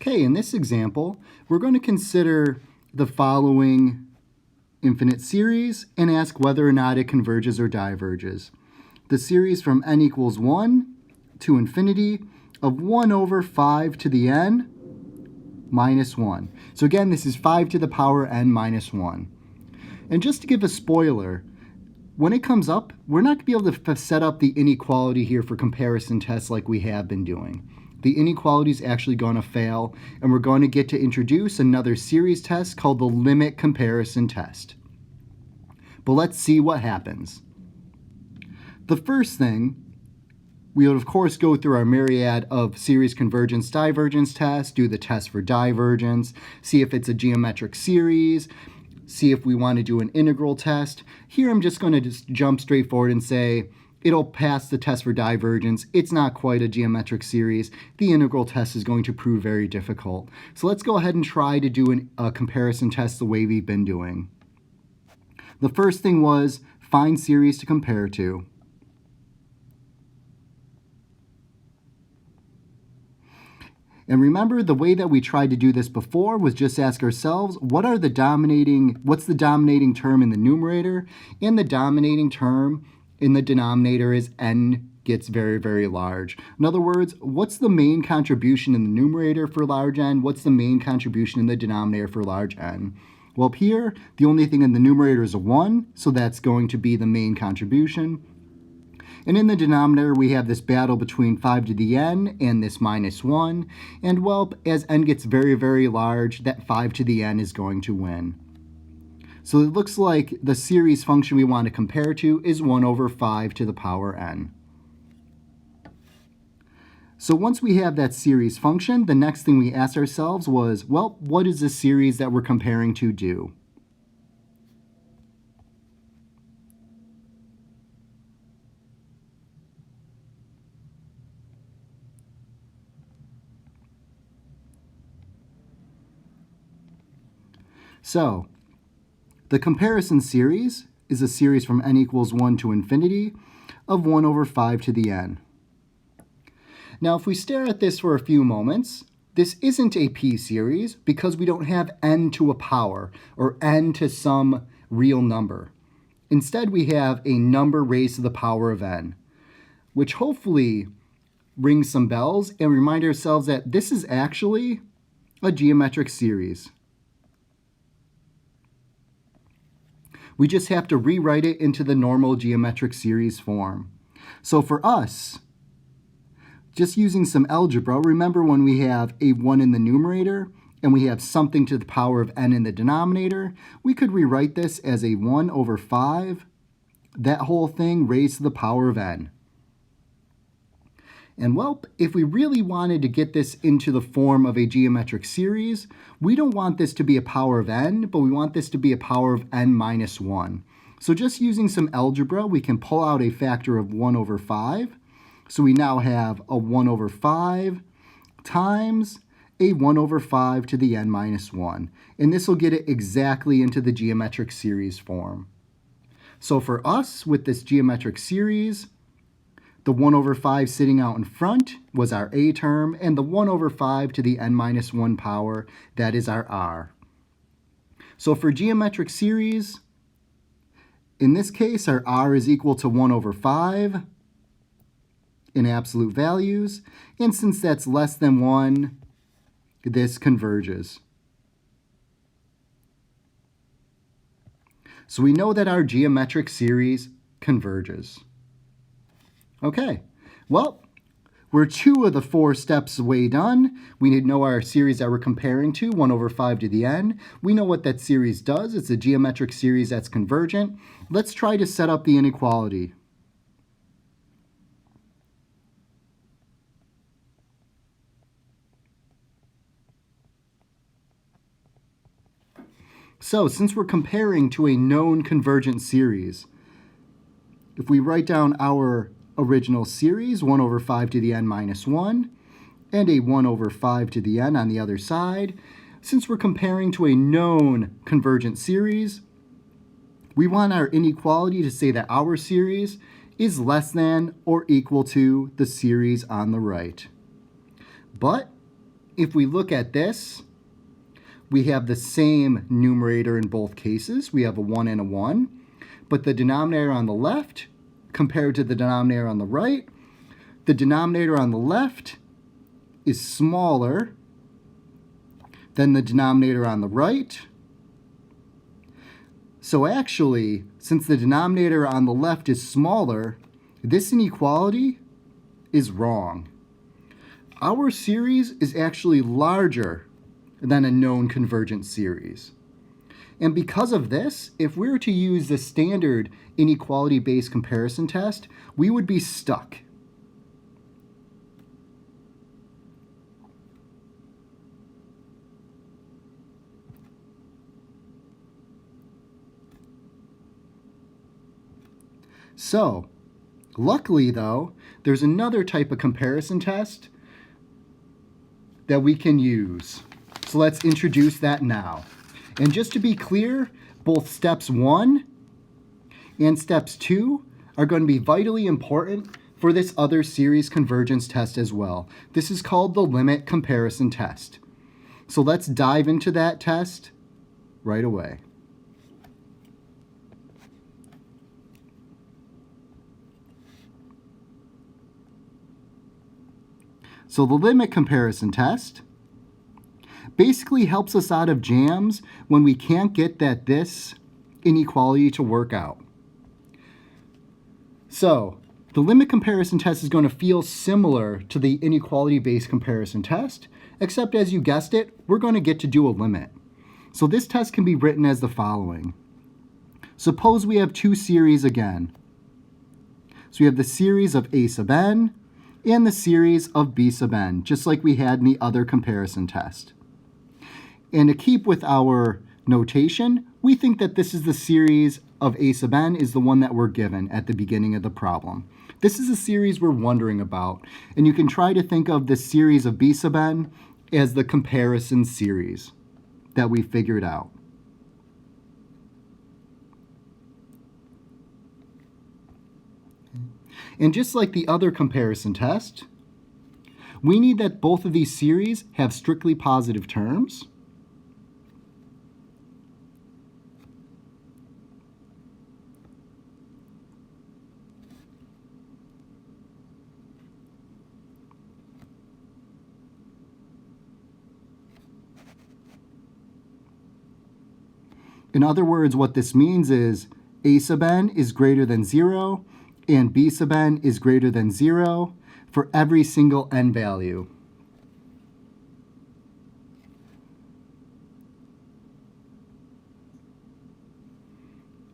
Okay, in this example, we're going to consider the following infinite series and ask whether or not it converges or diverges. The series from n equals 1 to infinity of 1 over 5 to the n minus 1. So again, this is 5 to the power n minus 1. And just to give a spoiler, when it comes up, we're not going to be able to set up the inequality here for comparison tests like we have been doing. The inequality is actually going to fail, and we're going to get to introduce another series test called the limit comparison test. But let's see what happens. The first thing, we would of course go through our myriad of series convergence divergence tests, do the test for divergence, see if it's a geometric series, see if we want to do an integral test. Here I'm just going to jump straight forward and say it'll pass the test for divergence. It's not quite a geometric series. The integral test is going to prove very difficult. So let's go ahead and try to do a comparison test the way we've been doing. The first thing was find series to compare to. And remember, the way that we tried to do this before was just ask ourselves, what's the dominating term in the numerator? And the dominating term in the denominator is n gets very, very large. In other words, what's the main contribution in the numerator for large n? What's the main contribution in the denominator for large n? Well, up here, the only thing in the numerator is a 1, so that's going to be the main contribution. And in the denominator, we have this battle between 5 to the n and this minus 1. And well, as n gets very, very large, that 5 to the n is going to win. So it looks like the series function we want to compare to is 1 over 5 to the power n. So once we have that series function, the next thing we asked ourselves was, well, what does this series that we're comparing to do? So the comparison series is a series from n equals 1 to infinity of 1 over 5 to the n. Now, if we stare at this for a few moments, this isn't a p-series because we don't have n to a power or n to some real number. Instead, we have a number raised to the power of n, which hopefully rings some bells and remind ourselves that this is actually a geometric series. We just have to rewrite it into the normal geometric series form. So for us, just using some algebra, remember when we have a 1 in the numerator and we have something to the power of n in the denominator, we could rewrite this as a 1 over 5, that whole thing raised to the power of n. And well, if we really wanted to get this into the form of a geometric series, we don't want this to be a power of n, but we want this to be a power of n minus 1. So just using some algebra, we can pull out a factor of 1 over 5. So we now have a 1 over 5 times a 1 over 5 to the n minus 1. And this will get it exactly into the geometric series form. So for us, with this geometric series, the 1 over 5 sitting out in front was our a term, and the 1 over 5 to the n minus 1 power, that is our r. So for geometric series, in this case, our r is equal to 1 over 5 in absolute values, and since that's less than 1, this converges. So we know that our geometric series converges. Okay, well, we're 2 of the 4 steps way done. We need to know our series that we're comparing to, 1 over 5 to the n. We know what that series does. It's a geometric series that's convergent. Let's try to set up the inequality. So since we're comparing to a known convergent series, if we write down our original series, 1 over 5 to the n minus 1, and a 1 over 5 to the n on the other side, since we're comparing to a known convergent series, we want our inequality to say that our series is less than or equal to the series on the right. But if we look at this, we have the same numerator in both cases. We have a 1 and a 1. But the denominator on the left compared to the denominator on the right, the denominator on the left is smaller than the denominator on the right. So actually, since the denominator on the left is smaller, this inequality is wrong. Our series is actually larger than a known convergent series. And because of this, if we were to use the standard inequality-based comparison test, we would be stuck. So, luckily though, there's another type of comparison test that we can use. So let's introduce that now. And just to be clear, both steps 1 and steps 2 are going to be vitally important for this other series convergence test as well. This is called the limit comparison test. So let's dive into that test right away. So the limit comparison test basically helps us out of jams when we can't get this inequality to work out. So the limit comparison test is going to feel similar to the inequality-based comparison test, except as you guessed it, we're going to get to do a limit. So this test can be written as the following. Suppose we have two series again. So we have the series of a sub n and the series of b sub n, just like we had in the other comparison test. And to keep with our notation, we think that this is the series of a sub n is the one that we're given at the beginning of the problem. This is a series we're wondering about, and you can try to think of the series of b sub n as the comparison series that we figured out. And just like the other comparison test, we need that both of these series have strictly positive terms. In other words, what this means is a sub n is greater than 0 and b sub n is greater than 0 for every single n value.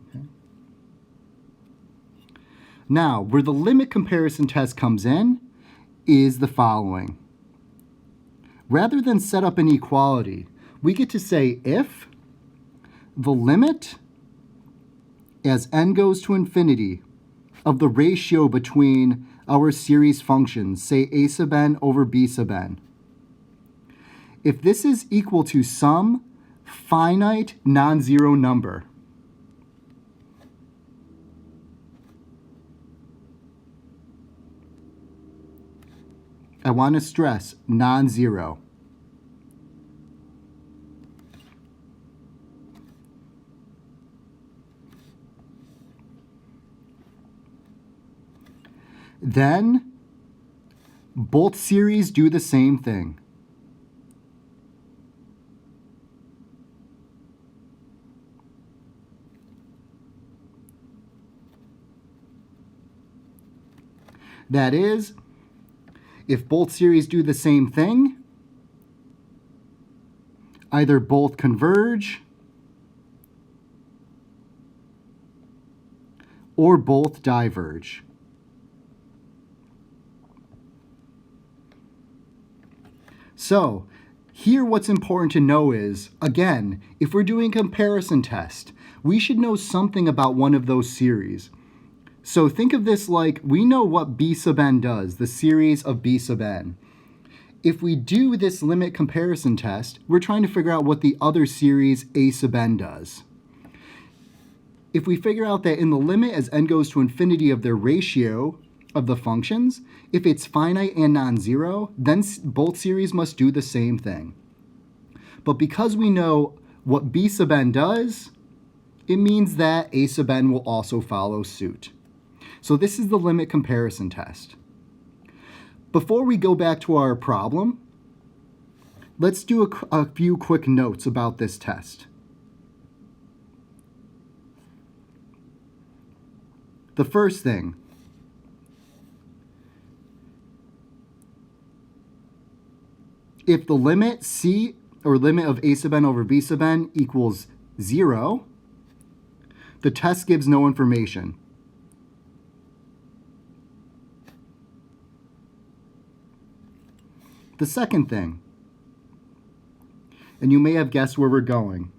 Okay. Now, where the limit comparison test comes in is the following. Rather than set up an equality, we get to say if the limit as n goes to infinity of the ratio between our series functions, say a sub n over b sub n, if this is equal to some finite non-zero number, I want to stress non-zero. Then both series do the same thing. That is, if both series do the same thing, either both converge or both diverge. So, here what's important to know is, again, if we're doing a comparison test, we should know something about one of those series. So think of this like we know what b sub n does, the series of b sub n. If we do this limit comparison test, we're trying to figure out what the other series a sub n does. If we figure out that in the limit as n goes to infinity of their ratio, of the functions, if it's finite and non-zero, then both series must do the same thing. But because we know what b sub n does, it means that a sub n will also follow suit. So this is the limit comparison test. Before we go back to our problem, let's do a few quick notes about this test. The first thing, if the limit c, or limit of a sub n over b sub n equals 0, the test gives no information. The second thing, and you may have guessed where we're going,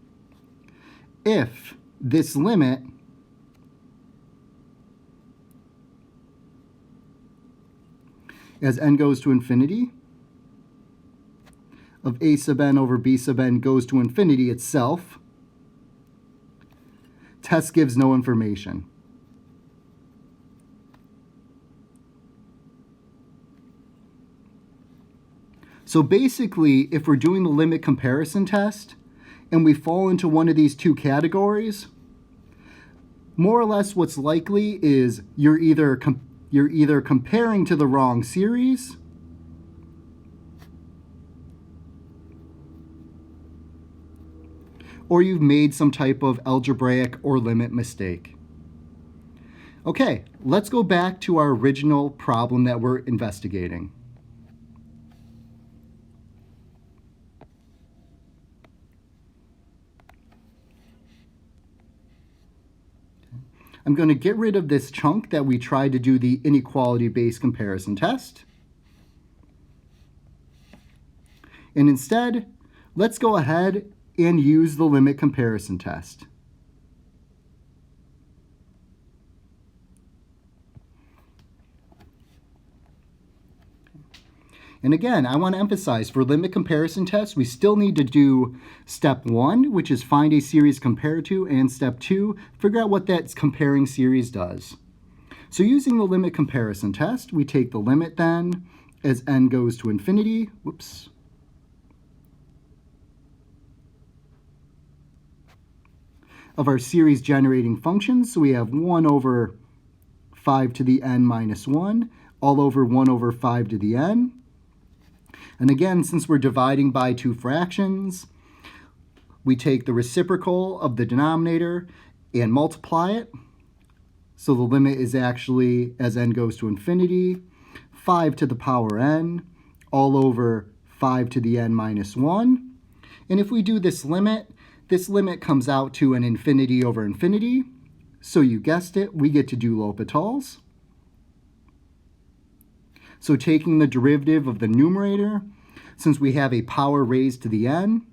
if this limit as n goes to infinity of a sub n over b sub n goes to infinity itself, test gives no information. So basically, if we're doing the limit comparison test and we fall into one of these two categories, more or less what's likely is you're either comparing to the wrong series, or you've made some type of algebraic or limit mistake. Okay, let's go back to our original problem that we're investigating. I'm going to get rid of this chunk that we tried to do the inequality-based comparison test. And instead, let's go ahead and use the limit comparison test. And again, I want to emphasize, for limit comparison tests, we still need to do step 1, which is find a series compared to, and step 2, figure out what that comparing series does. So using the limit comparison test, we take the limit then as n goes to infinity, of our series generating functions. So we have 1 over 5 to the n minus 1, all over 1 over 5 to the n. And again, since we're dividing by two fractions, we take the reciprocal of the denominator and multiply it. So the limit is actually, as n goes to infinity, 5 to the power n, all over 5 to the n minus 1. And if we do this limit comes out to an infinity over infinity. So you guessed it, we get to do L'Hopital's. So taking the derivative of the numerator, since we have a power raised to the n,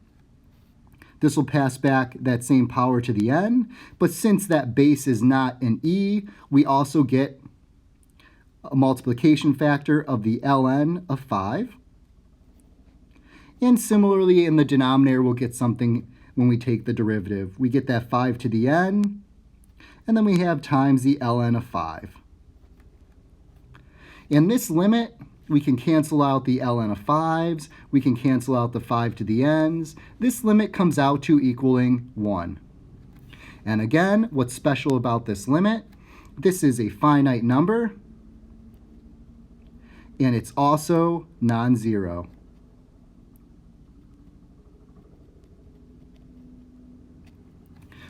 this will pass back that same power to the n. But since that base is not an e, we also get a multiplication factor of the ln of 5. And similarly, in the denominator, we'll get something when we take the derivative. We get that 5 to the n, and then we have times the ln of 5. In this limit, we can cancel out the ln of 5s, we can cancel out the 5 to the n's. This limit comes out to equaling 1. And again, what's special about this limit? This is a finite number, and it's also non-zero.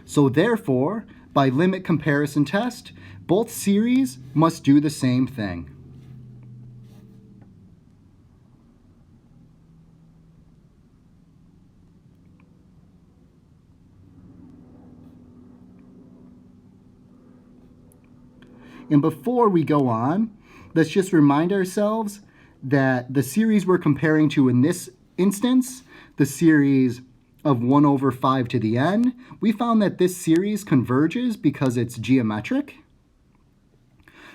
So therefore, by limit comparison test, both series must do the same thing. And before we go on, let's just remind ourselves that the series we're comparing to in this instance, the series of 1 over 5 to the n, we found that this series converges because it's geometric.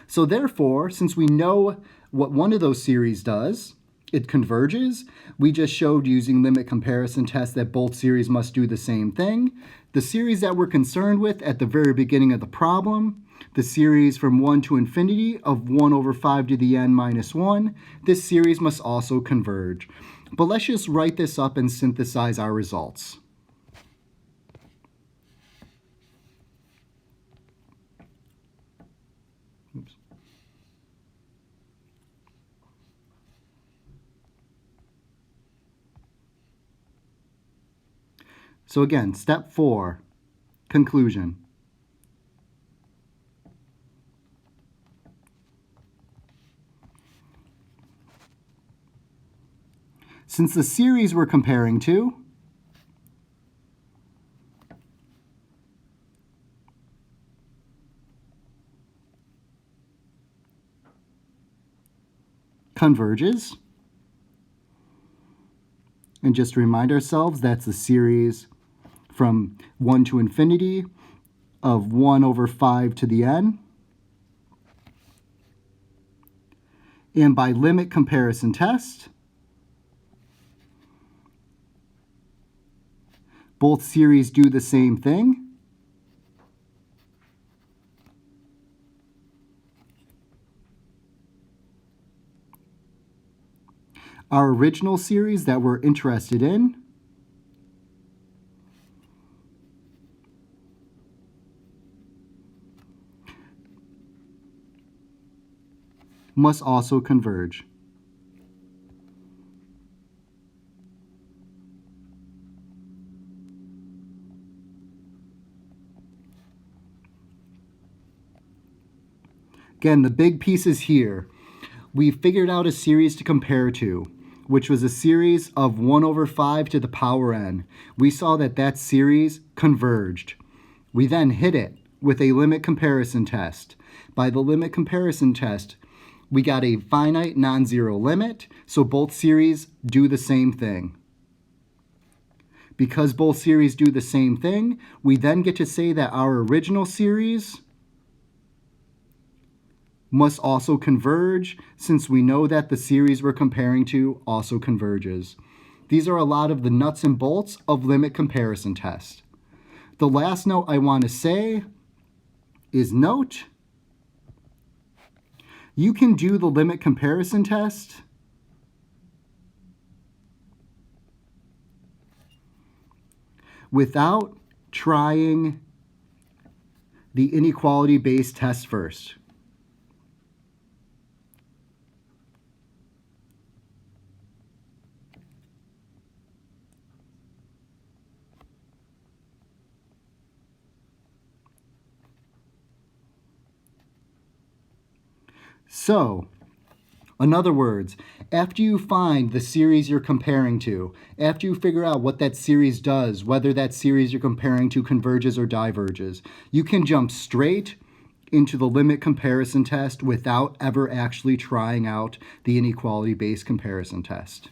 So therefore, since we know what one of those series does, it converges. We just showed using limit comparison tests that both series must do the same thing. The series that we're concerned with at the very beginning of the problem the series from 1 to infinity of 1 over 5 to the n minus 1, this series must also converge. But let's just write this up and synthesize our results. Oops. So again, step 4, conclusion. Since the series we're comparing to converges, and just to remind ourselves, that's the series from 1 to infinity of 1 over 5 to the n. And by limit comparison test, both series do the same thing. Our original series that we're interested in must also converge. Again, the big piece is here. We figured out a series to compare to, which was a series of 1 over 5 to the power n. We saw that that series converged. We then hit it with a limit comparison test. By the limit comparison test, we got a finite non-zero limit, so both series do the same thing. Because both series do the same thing, we then get to say that our original series must also converge, since we know that the series we're comparing to also converges. These are a lot of the nuts and bolts of limit comparison test. The last note I want to say is note, you can do the limit comparison test without trying the inequality-based test first. So, in other words, after you find the series you're comparing to, after you figure out what that series does, whether that series you're comparing to converges or diverges, you can jump straight into the limit comparison test without ever actually trying out the inequality-based comparison test.